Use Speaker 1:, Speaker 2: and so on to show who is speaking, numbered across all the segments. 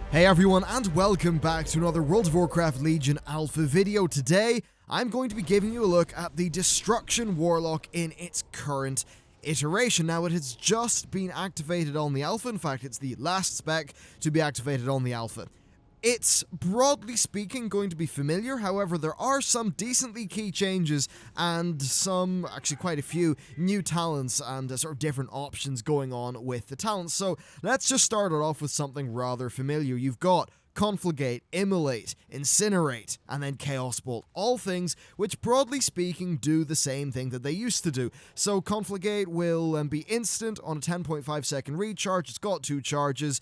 Speaker 1: Hey everyone, and welcome back to another World of Warcraft Legion Alpha video. Today, I'm going to be giving you a look at the Destruction Warlock in its current iteration. Now, it has just been activated on the Alpha. In fact, it's the last spec to be activated on the Alpha. It's, broadly speaking, going to be familiar. However, there are some decently key changes and some, actually quite a few, new talents and sort of different options going on with the talents. So let's just start it off with something rather familiar. You've got Confligate, Immolate, Incinerate, and then Chaos Bolt. All things which, broadly speaking, do the same thing that they used to do. So Confligate will be instant on a 10.5 second recharge. It's got 2 charges.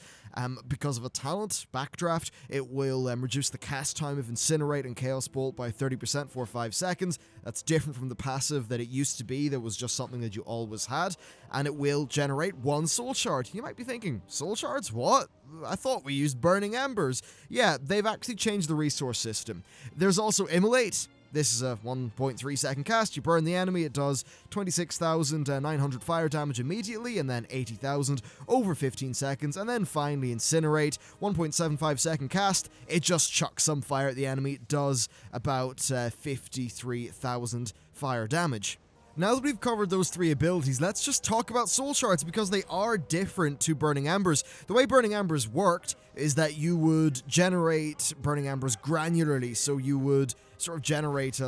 Speaker 1: Because of a talent, Backdraft, it will reduce the cast time of Incinerate and Chaos Bolt by 30% for 5 seconds. That's different from the passive that it used to be, that was just something that you always had. And it will generate 1 soul shard. You might be thinking, soul shards? What? I thought we used Burning Embers. Yeah, they've actually changed the resource system. There's also Immolate. This is a 1.3 second cast. You burn the enemy, it does 26,900 fire damage immediately, and then 80,000 over 15 seconds, and then finally Incinerate, 1.75 second cast. It just chucks some fire at the enemy. It does about 53,000 fire damage. Now that we've covered those 3 abilities, let's just talk about soul shards, because they are different to Burning Embers. The way Burning Embers worked is that you would generate Burning Embers granularly, so you would sort of generate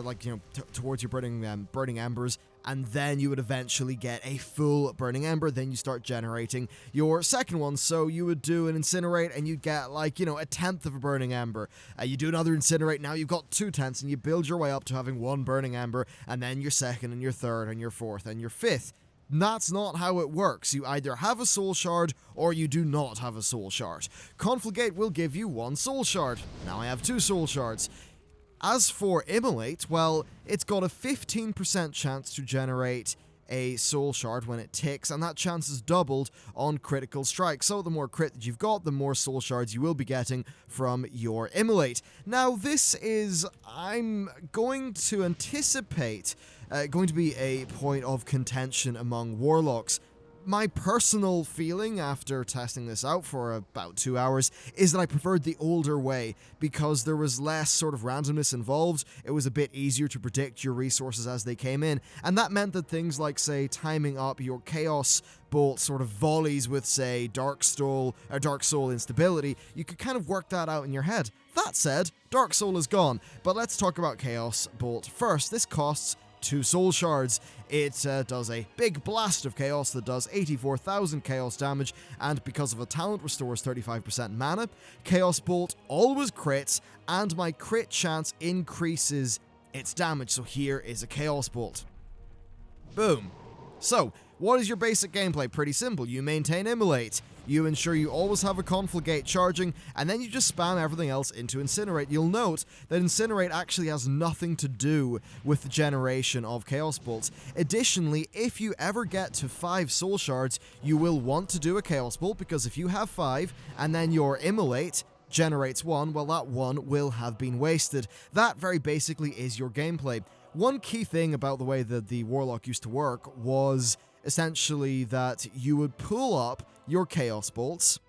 Speaker 1: towards your burning embers, and then you would eventually get a full burning ember. Then you start generating your second one. So you would do an incinerate and you'd get a tenth of a burning ember. You do another incinerate, now you've got 2/10, and you build your way up to having 1 burning ember, and then your second and your third and your fourth and your fifth. That's not how it works. You either have a soul shard or you do not have a soul shard. Confligate will give you 1 soul shard. Now I have 2 soul shards. As for Immolate, well, it's got a 15% chance to generate a soul shard when it ticks, and that chance is doubled on critical strike. So the more crit that you've got, the more soul shards you will be getting from your Immolate. Now this is, I'm going to anticipate, going to be a point of contention among Warlocks. My personal feeling after testing this out for about 2 hours is that I preferred the older way, because there was less sort of randomness involved. It was a bit easier to predict your resources as they came in, and that meant that things like, say, timing up your Chaos Bolt sort of volleys with, say, Dark Soul instability, you could kind of work that out in your head. That said, Dark Soul is gone, but let's talk about Chaos Bolt first. This costs 2 soul shards. It does a big blast of chaos that does 84,000 chaos damage, and because of a talent, restores 35% mana. Chaos Bolt always crits, and my crit chance increases its damage. So here is a Chaos Bolt. Boom. So, what is your basic gameplay? Pretty simple. You maintain Immolate, you ensure you always have a Confligate charging, and then you just spam everything else into Incinerate. You'll note that Incinerate actually has nothing to do with the generation of Chaos Bolts. Additionally, if you ever get to 5 soul shards, you will want to do a Chaos Bolt, because if you have 5, and then your Immolate generates 1, well, that 1 will have been wasted. That very basically is your gameplay. One key thing about the way that the Warlock used to work was essentially that you would pull up your Chaos Bolts,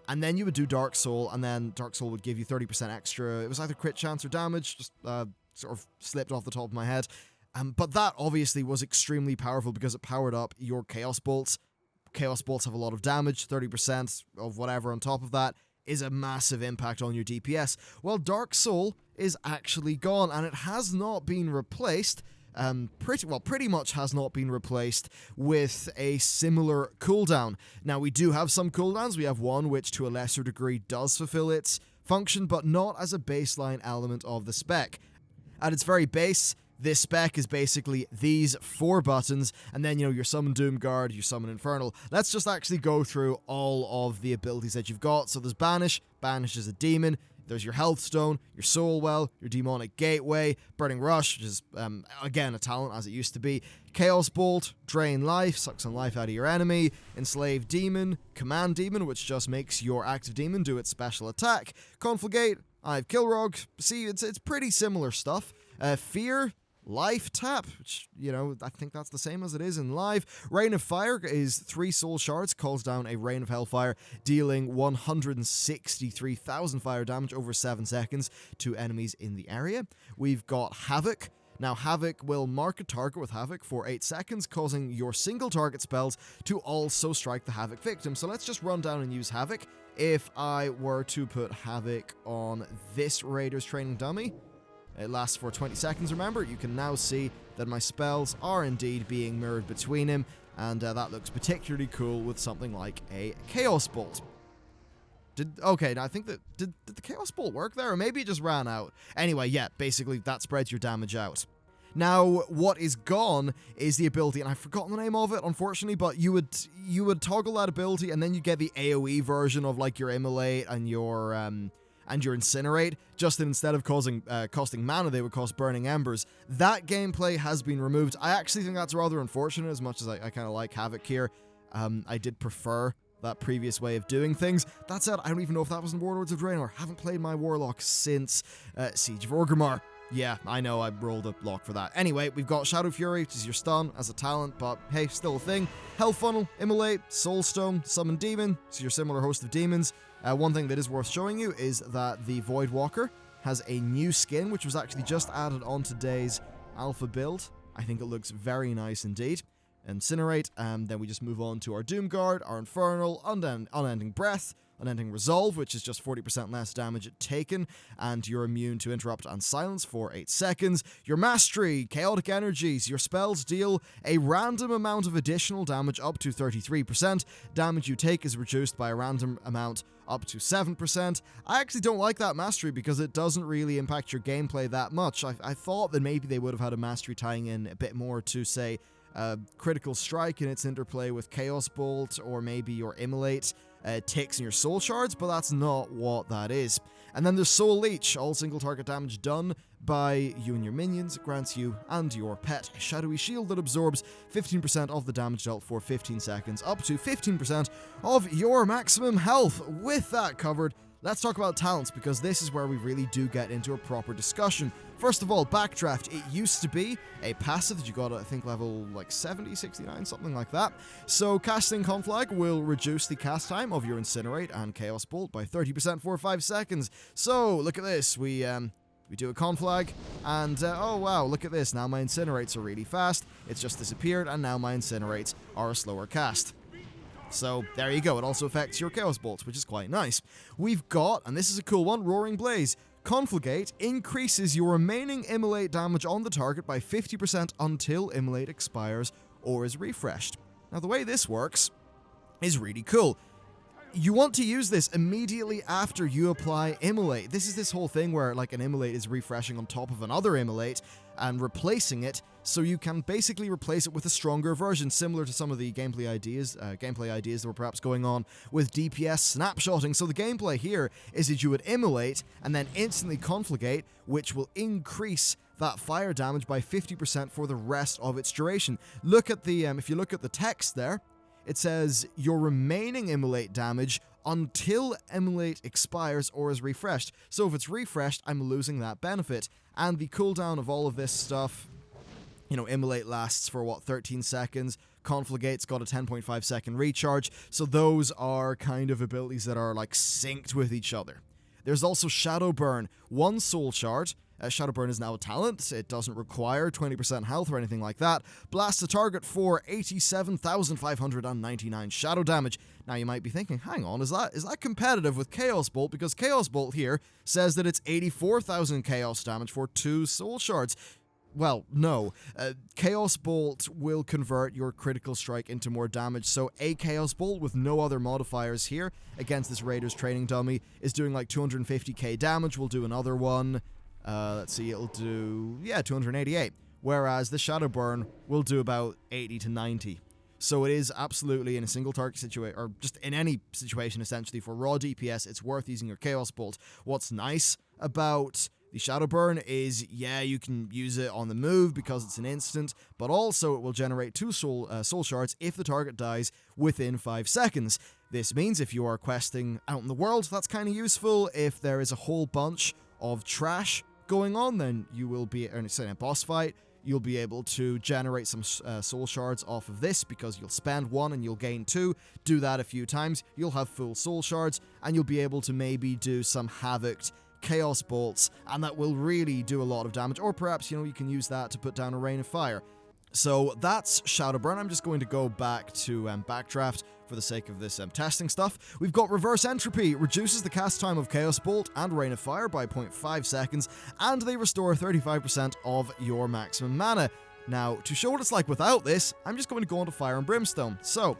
Speaker 1: and then you would do Dark Soul, and then Dark Soul would give you 30% extra. It was either crit chance or damage, just sort of slipped off the top of my head. But that obviously was extremely powerful because it powered up your Chaos Bolts. Chaos Bolts have a lot of damage, 30% of whatever on top of that is a massive impact on your DPS. Well, Dark Soul is actually gone, and it has not been replaced, pretty much has not been replaced with a similar cooldown. Now, we do have some cooldowns. We have one which to a lesser degree does fulfill its function, but not as a baseline element of the spec. At its very base, this spec is basically these 4 buttons, and then, your Summon Doomguard, your Summon Infernal. Let's just actually go through all of the abilities that you've got. So there's Banish. Banish is a demon. There's your Health Stone, your Soul Well, your Demonic Gateway, Burning Rush, which is, again, a talent as it used to be. Chaos Bolt, Drain Life, sucks some life out of your enemy. Enslaved Demon, Command Demon, which just makes your active demon do its special attack. Confligate, I have Kilrog. See, it's pretty similar stuff. Fear, Life Tap, which, you know, I think that's the same as it is in live. Rain of Fire is 3 soul shards, calls down a rain of hellfire, dealing 163,000 fire damage over 7 seconds to enemies in the area. We've got Havoc. Now, Havoc will mark a target with Havoc for 8 seconds, causing your single target spells to also strike the Havoc victim. So let's just run down and use Havoc. If I were to put Havoc on this Raiders training dummy, it lasts for 20 seconds, remember. You can now see that my spells are indeed being mirrored between him, and that looks particularly cool with something like a Chaos Bolt. Okay, now I think that... Did the Chaos Bolt work there? Or maybe it just ran out. Anyway, yeah, basically that spreads your damage out. Now, what is gone is the ability, and I've forgotten the name of it, unfortunately, but you would toggle that ability, and then you get the AoE version of, like, your Immolate and your Incinerate, just that instead of costing mana, they would cost Burning Embers. That gameplay has been removed. I actually think that's rather unfortunate, as much as I kind of like Havoc here. I did prefer that previous way of doing things. That said, I don't even know if that was in Warlords of Draenor. Haven't played my Warlock since Siege of Orgrimmar. Yeah, I know, I rolled a lock for that. Anyway, we've got Shadow Fury, which is your stun as a talent, but hey, still a thing. Hell Funnel, Immolate, Soulstone, Summon Demon, so your similar host of demons. One thing that is worth showing you is that the Voidwalker has a new skin, which was actually just added on today's alpha build. I think it looks very nice indeed. Incinerate, and then we just move on to our Doomguard, our Infernal, Unending Breath, Unending Resolve, which is just 40% less damage taken, and you're immune to Interrupt and Silence for 8 seconds. Your Mastery, Chaotic Energies, your spells deal a random amount of additional damage up to 33%. Damage you take is reduced by a random amount up to 7%. I actually don't like that Mastery because it doesn't really impact your gameplay that much. I thought that maybe they would have had a Mastery tying in a bit more to, say, Critical Strike in its interplay with Chaos Bolt, or maybe your Immolate ticks and your Soul Shards, but that's not what that is. And then there's Soul Leech, all single target damage done by you and your minions, grants you and your pet a shadowy shield that absorbs 15% of the damage dealt for 15 seconds, up to 15% of your maximum health. With that covered, let's talk about talents, because this is where we really do get into a proper discussion. First of all, Backdraft. It used to be a passive that you got at, I think, level like 70, 69, something like that. So casting Conflag will reduce the cast time of your Incinerate and Chaos Bolt by 30% for 5 seconds. So, look at this. We do a Conflag, and oh wow, look at this. Now my Incinerates are really fast. It's just disappeared, and now my Incinerates are a slower cast. So, there you go. It also affects your Chaos Bolts, which is quite nice. We've got, and this is a cool one, Roaring Blaze. Conflagate increases your remaining Immolate damage on the target by 50% until Immolate expires or is refreshed. Now, the way this works is really cool. You want to use this immediately after you apply Immolate. This is this whole thing where, like, an Immolate is refreshing on top of another Immolate and replacing it, so you can basically replace it with a stronger version, similar to some of the gameplay ideas that were perhaps going on with DPS snapshotting. So the gameplay here is that you would Immolate and then instantly Conflagate, which will increase that fire damage by 50% for the rest of its duration. Look at the, if you look at the text there, it says your remaining Immolate damage until Immolate expires or is refreshed. So if it's refreshed, I'm losing that benefit. And the cooldown of all of this stuff, you know, Immolate lasts for, what, 13 seconds. Conflagate's got a 10.5 second recharge. So those are kind of abilities that are, like, synced with each other. There's also Shadowburn. 1 soul shard. Shadowburn is now a talent. It doesn't require 20% health or anything like that. Blast a target for 87,599 shadow damage. Now you might be thinking, hang on, is that competitive with Chaos Bolt? Because Chaos Bolt here says that it's 84,000 chaos damage for 2 soul shards. Well, no. Chaos Bolt will convert your Critical Strike into more damage, so a Chaos Bolt with no other modifiers here against this Raiders training dummy is doing like 250k damage. We'll do another one. Let's see, it'll do, 288. Whereas the Shadowburn will do about 80 to 90. So it is absolutely in a single target situation, or just in any situation essentially, for raw DPS, it's worth using your Chaos Bolt. What's nice about the Shadowburn is, you can use it on the move because it's an instant, but also it will generate 2 soul shards if the target dies within 5 seconds. This means if you are questing out in the world, that's kind of useful. If there is a whole bunch of trash going on, then you will be, say, in a boss fight, you'll be able to generate some soul shards off of this, because you'll spend 1 and you'll gain 2. Do that a few times, you'll have full soul shards, and you'll be able to maybe do some Havoked Chaos Bolts, and that will really do a lot of damage. Or perhaps, you can use that to put down a Rain of Fire. So that's Shadowburn. I'm just going to go back to Backdraft for the sake of this testing stuff. We've got Reverse Entropy, reduces the cast time of Chaos Bolt and Rain of Fire by 0.5 seconds, and they restore 35% of your maximum mana. Now, to show what it's like without this, I'm just going to go into Fire and Brimstone. So,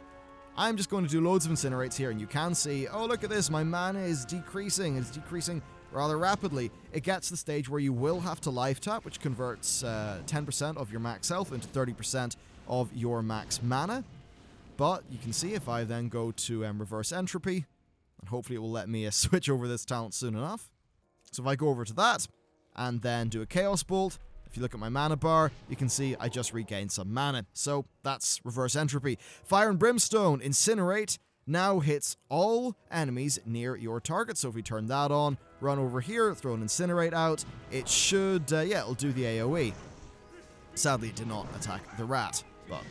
Speaker 1: I'm just going to do loads of Incinerates here, and you can see, oh look at this, my mana is decreasing. It's decreasing rather rapidly. It gets to the stage where you will have to life tap, which converts 10% of your max health into 30% of your max mana. But you can see if I then go to Reverse Entropy, and hopefully it will let me switch over this talent soon enough. So if I go over to that, and then do a Chaos Bolt, if you look at my mana bar, you can see I just regained some mana. So that's Reverse Entropy. Fire and Brimstone, Incinerate, now hits all enemies near your target. So if we turn that on, run over here, throw an Incinerate out, it should, it'll do the AoE. Sadly, it did not attack the rat, but,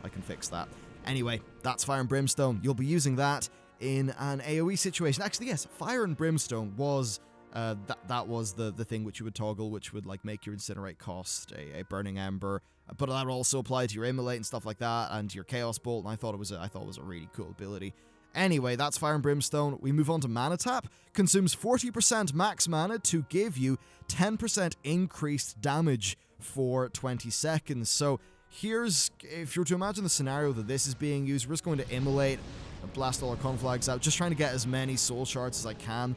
Speaker 1: I can fix that. Anyway, that's Fire and Brimstone. You'll be using that in an AoE situation. Actually, yes, Fire and Brimstone was, that was the thing which you would toggle, which would, make your Incinerate cost a Burning Ember, but that would also apply to your Immolate and stuff like that, and your Chaos Bolt, and I thought it was a really cool ability. Anyway, that's Fire and Brimstone. We move on to Mana Tap. Consumes 40% max mana to give you 10% increased damage for 20 seconds. So here's, if you're to imagine the scenario that this is being used, we're just going to Immolate and blast all our conflags out, just trying to get as many soul shards as I can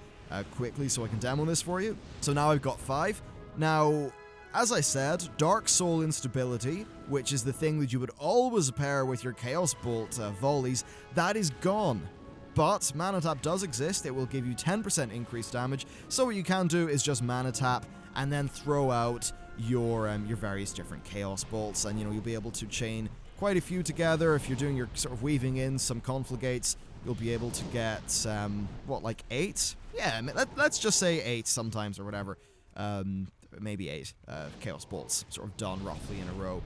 Speaker 1: quickly so I can demo this for you. So now I've got 5. Now, as I said, Dark Soul Instability, which is the thing that you would always pair with your Chaos Bolt volleys, that is gone. But Mana Tap does exist. It will give you 10% increased damage. So what you can do is just Mana Tap and then throw out your various different Chaos Bolts, and you'll be able to chain quite a few together. If you're doing your sort of weaving in some Confligates, you'll be able to get 8? Yeah, I mean, let's just say 8 sometimes or whatever. Maybe 8 Chaos Bolts sort of done roughly in a row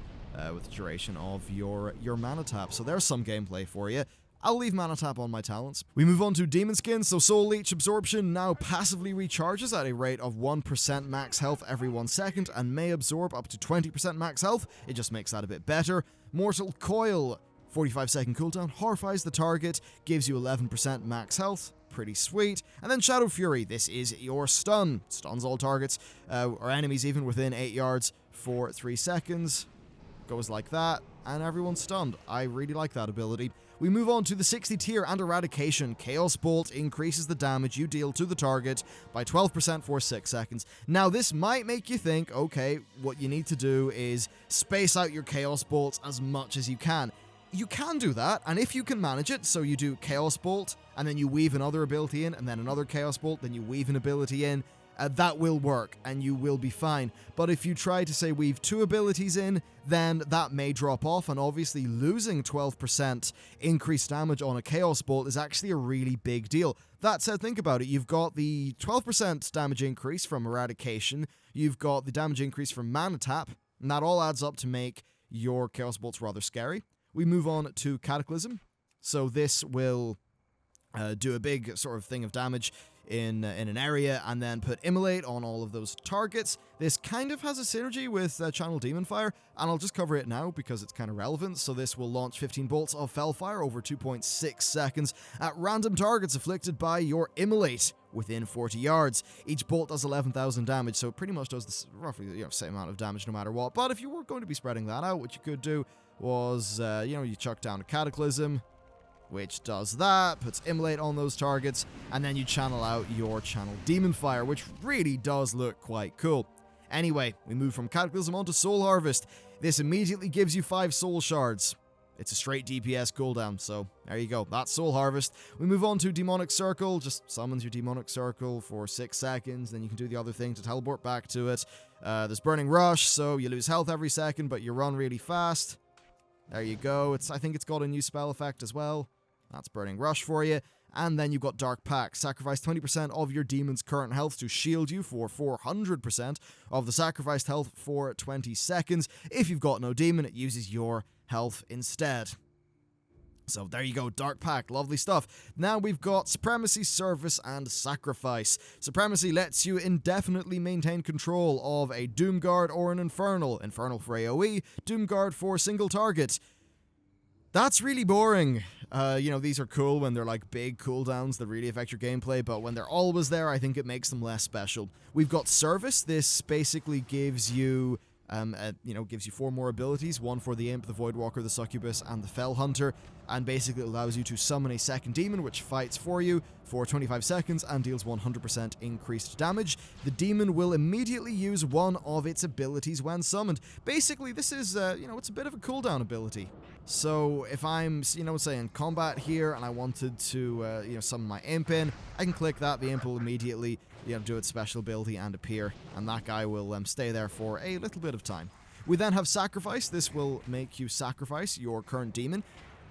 Speaker 1: with the duration of your Mana Tap. So there's some gameplay for you. I'll leave Mana Tap on my talents. We move on to Demon Skin. So Soul Leech Absorption now passively recharges at a rate of 1% max health every 1 second and may absorb up to 20% max health. It just makes that a bit better. Mortal Coil, 45-second cooldown, horrifies the target, gives you 11% max health. Pretty sweet. And then Shadow Fury, this is your stun. Stuns all targets, or enemies even within 8 yards for 3 seconds. Goes like that, and everyone's stunned. I really like that ability. We move on to the 60 tier and Eradication. Chaos Bolt increases the damage you deal to the target by 12% for 6 seconds. Now, this might make you think, okay, what you need to do is space out your Chaos Bolts as much as you can. You can do that, and if you can manage it, so you do Chaos Bolt, and then you weave another ability in, and then another Chaos Bolt, then you weave an ability in, that will work, and you will be fine. But if you try to, say, weave 2 abilities in, then that may drop off, and obviously losing 12% increased damage on a Chaos Bolt is actually a really big deal. That said, think about it. You've got the 12% damage increase from Eradication, you've got the damage increase from Mana Tap, and that all adds up to make your Chaos Bolts rather scary. We move on to Cataclysm. So this will do a big sort of thing of damage in an area, and then put Immolate on all of those targets. This kind of has a synergy with Channel Demon Fire, and I'll just cover it now because it's kind of relevant. So this will launch 15 bolts of Fellfire over 2.6 seconds at random targets afflicted by your Immolate within 40 yards. Each bolt does 11,000 damage, so it pretty much does this roughly the same amount of damage no matter what. But if you were going to be spreading that out, what you could do was, you chuck down a Cataclysm, which does that, puts Immolate on those targets, and then you channel out your Channel Demon Fire, which really does look quite cool. Anyway, we move from Cataclysm onto Soul Harvest. This immediately gives you 5 Soul Shards. It's a straight DPS cooldown, so there you go. That's Soul Harvest. We move on to Demonic Circle. Just summons your Demonic Circle for 6 seconds, then you can do the other thing to teleport back to it. There's Burning Rush, so you lose health every second, but you run really fast. There you go. I think it's got a new spell effect as well. That's Burning Rush for you. And then you've got Dark Pact. Sacrifice 20% of your demon's current health to shield you for 400% of the sacrificed health for 20 seconds. If you've got no demon, it uses your health instead. So there you go, Dark Pact, lovely stuff. Now we've got Supremacy, Service, and Sacrifice. Supremacy lets you indefinitely maintain control of a Doomguard or an Infernal. Infernal for AoE, Doomguard for single target. That's really boring. These are cool when they're like big cooldowns that really affect your gameplay, but when they're always there, I think it makes them less special. We've got Service. This basically gives you gives you 4 more abilities, one for the Imp, the Voidwalker, the Succubus, and the Fell Hunter, and basically allows you to summon a second demon which fights for you for 25 seconds and deals 100% increased damage. The demon will immediately use one of its abilities when summoned. Basically, this is, it's a bit of a cooldown ability. So if I'm, say in combat here and I wanted to, summon my Imp in, I can click that, the Imp will immediately do its special ability and appear, and that guy will stay there for a little bit of time. We then have Sacrifice. This will make you sacrifice your current demon,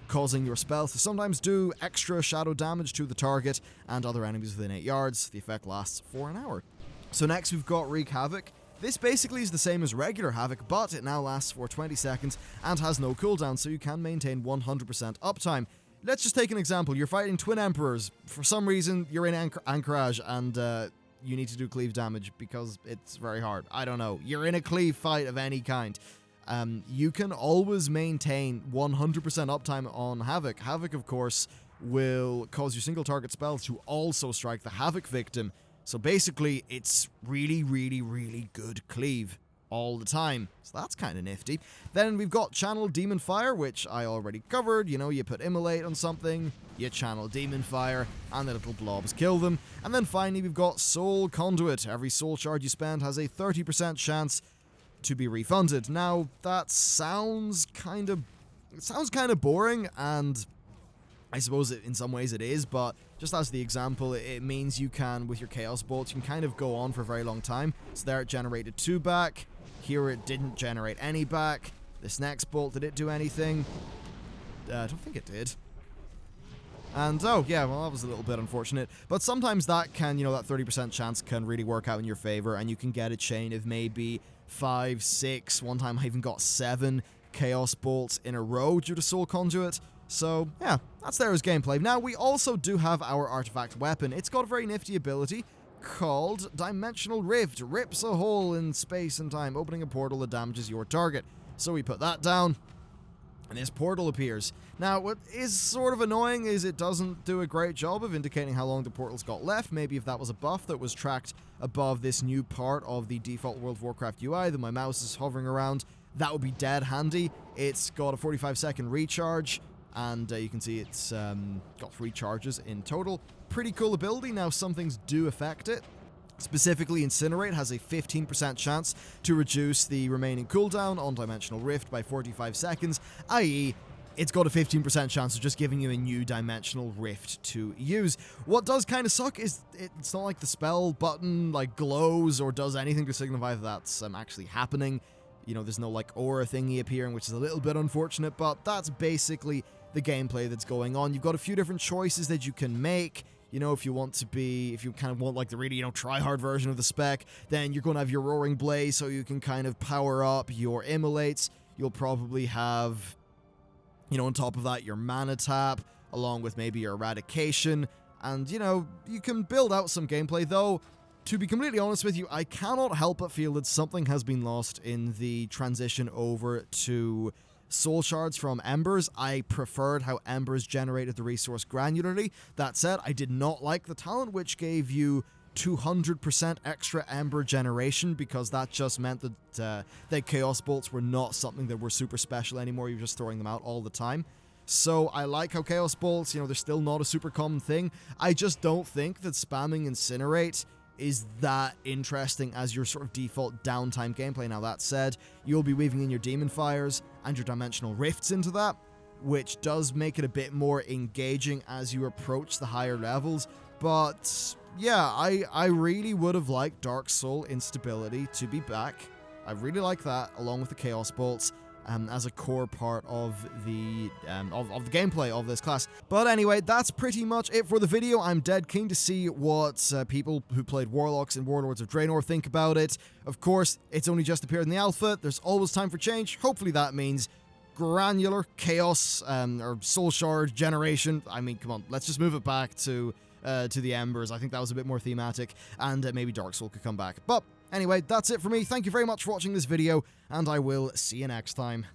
Speaker 1: causing your spell to sometimes do extra shadow damage to the target and other enemies within 8 yards. The effect lasts for an hour. So next we've got Wreak Havoc. This basically is the same as regular Havoc, but it now lasts for 20 seconds and has no cooldown, so you can maintain 100% uptime. Let's just take an example. You're fighting Twin Emperors. For some reason, you're in Anchorage and you need to do cleave damage because it's very hard. I don't know. You're in a cleave fight of any kind. You can always maintain 100% uptime on Havoc. Havoc, of course, will cause your single target spell to also strike the Havoc victim. So basically, it's really, really, really good cleave all the time. So that's kind of nifty. Then we've got Channel Demon Fire, which I already covered. You put Immolate on something, you channel Demon Fire, and the little blobs kill them. And then finally, we've got Soul Conduit. Every soul shard you spend has a 30% chance to be refunded. Now, that sounds kind of boring, and I suppose in some ways it is, but just as the example, it means you can, with your Chaos Bolts, you can kind of go on for a very long time. So there it generated 2 back. Here it didn't generate any back. This next bolt, did it do anything? I don't think it did. And, oh, yeah, well, that was a little bit unfortunate. But sometimes that can, that 30% chance can really work out in your favor, and you can get a chain of maybe 5, 6, one time I even got 7 Chaos Bolts in a row due to Soul Conduit. So, yeah, that's there as gameplay. Now, we also do have our artifact weapon. It's got a very nifty ability called Dimensional Rift. Rips a hole in space and time, opening a portal that damages your target. So we put that down, and this portal appears. Now, what is sort of annoying is it doesn't do a great job of indicating how long the portal's got left. Maybe if that was a buff that was tracked above this new part of the default World of Warcraft UI that my mouse is hovering around, that would be dead handy. It's got a 45-second recharge, and you can see it's got 3 charges in total. Pretty cool ability. Now, some things do affect it. Specifically, Incinerate has a 15% chance to reduce the remaining cooldown on Dimensional Rift by 45 seconds, i.e., it's got a 15% chance of just giving you a new Dimensional Rift to use. What does kind of suck is it's not like the spell button glows or does anything to signify that that's actually happening. There's no aura thingy appearing, which is a little bit unfortunate, but that's basically the gameplay that's going on. You've got a few different choices that you can make. If you want the really, try-hard version of the spec, then you're going to have your Roaring Blaze, so you can kind of power up your Immolates. You'll probably have, on top of that, your Mana Tap, along with maybe your Eradication, and, you can build out some gameplay, though. To be completely honest with you, I cannot help but feel that something has been lost in the transition over to soul shards from Embers. I preferred how Embers generated the resource granularly. That said, I did not like the talent which gave you 200% extra Ember generation, because that just meant that the Chaos Bolts were not something that were super special anymore. You're just throwing them out all the time. So I like how Chaos Bolts, they're still not a super common thing. I just don't think that spamming Incinerate is that interesting as your sort of default downtime gameplay. Now, that said, you'll be weaving in your Demon Fires and your Dimensional Rifts into that, which does make it a bit more engaging as you approach the higher levels. But yeah, I really would have liked Dark Soul Instability to be back. I really like that, along with the Chaos Bolts. as a core part of the gameplay of this class. But anyway, that's pretty much it for the video. I'm dead keen to see what people who played Warlocks and Warlords of Draenor think about it. Of course, it's only just appeared in the alpha. There's always time for change. Hopefully that means granular chaos or soul shard generation. I mean, come on, let's just move it back to the Embers. I think that was a bit more thematic, and maybe Dark Soul could come back. But anyway, that's it for me. Thank you very much for watching this video, and I will see you next time.